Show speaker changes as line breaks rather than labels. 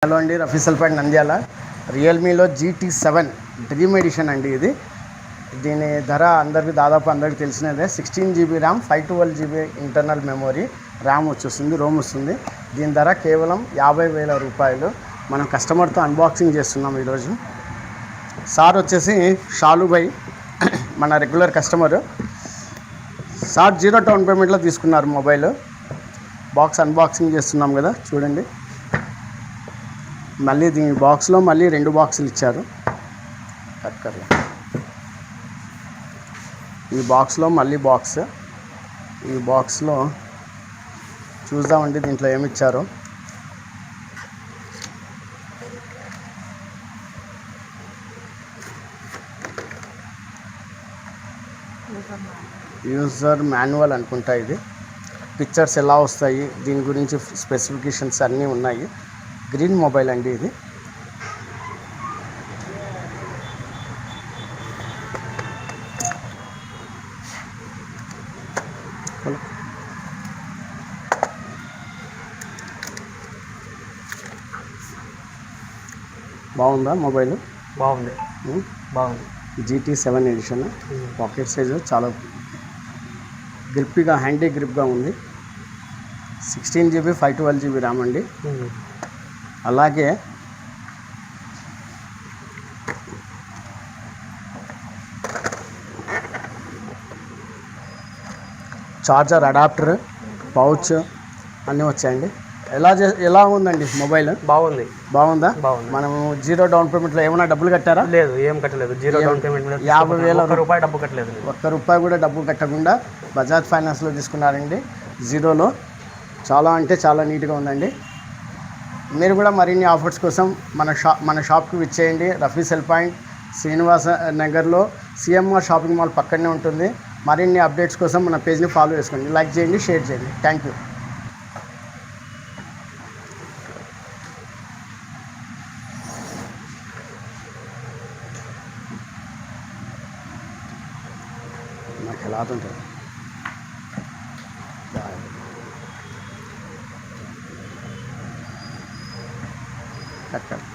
Hello అండి, రఫీ సెల్పాండ్ నంద్యాల. రియల్మీలో GT7 డ్రీమ్ ఎడిషన్ అండి ఇది. దీని ధర దాదాపు అందరికీ తెలిసినదే. 16GB RAM, 512GB internal memory, RAM వచ్చేస్తుంది, రోమ్ వస్తుంది. దీని ధర కేవలం 50,000 రూపాయలు. మనం కస్టమర్తో అన్బాక్సింగ్ చేస్తున్నాం ఈరోజు. సార్ వచ్చేసి షాలుభాయ్, మన రెగ్యులర్ కస్టమరు. సార్ 0 డౌన్ పేమెంట్లో తీసుకున్నారు మొబైల్. బాక్స్ అన్బాక్సింగ్ చేస్తున్నాం కదా, చూడండి. మళ్ళీ దీని బాక్స్లో మళ్ళీ 2 బాక్సులు ఇచ్చారు. ఈ బాక్స్లో మళ్ళీ బాక్స్. ఈ బాక్స్లో చూద్దామండి దీంట్లో ఏమి ఇచ్చారో. యూజర్ మాన్యువల్ అనుకుంటా ఇది. పిక్చర్స్ ఎలా వస్తాయి, దీని గురించి స్పెసిఫికేషన్స్ అన్నీ ఉన్నాయి. గ్రీన్ మొబైల్ అండి ఇది. బాగుందా మొబైల్?
బాగుంది.
GT7 edition. పాకెట్ సైజు చాలా గ్రిప్గా, హ్యాండీ గ్రిప్గా ఉంది. 16GB 512GB ర్యామ్ అండి. అలాగే చార్జర్, అడాప్టర్, పౌచ్ అన్నీ వచ్చాయండి. ఎలా ఉందండి మొబైల్?
బాగుందా?
బాగుంది. మనము 0 డౌన్ పేమెంట్లో ఏమైనా డబ్బులు కట్టారా?
లేదు, ఏం కట్టలేదు. 0 డౌన్ పేమెంట్
50,000
రూపాయలు డబ్బు కట్టలేదు.
₹1 కూడా డబ్బు కట్టకుండా బజాజ్ ఫైనాన్స్లో తీసుకున్నారండి. 0లో చాలా అంటే చాలా నీట్గా ఉందండి. మీరు కూడా మరిన్ని ఆఫర్స్ కోసం మన షాప్కి విచ్చేయండి. రఫీ సెల్పాండ్, శ్రీనివాస నగర్లో CMR షాపింగ్ మాల్ పక్కనే ఉంటుంది. మరిన్ని అప్డేట్స్ కోసం మన పేజ్ని ఫాలో చేసుకోండి, లైక్ చేయండి, షేర్ చేయండి. Thank you. నాకు ఎలా ఉంటుంది కట్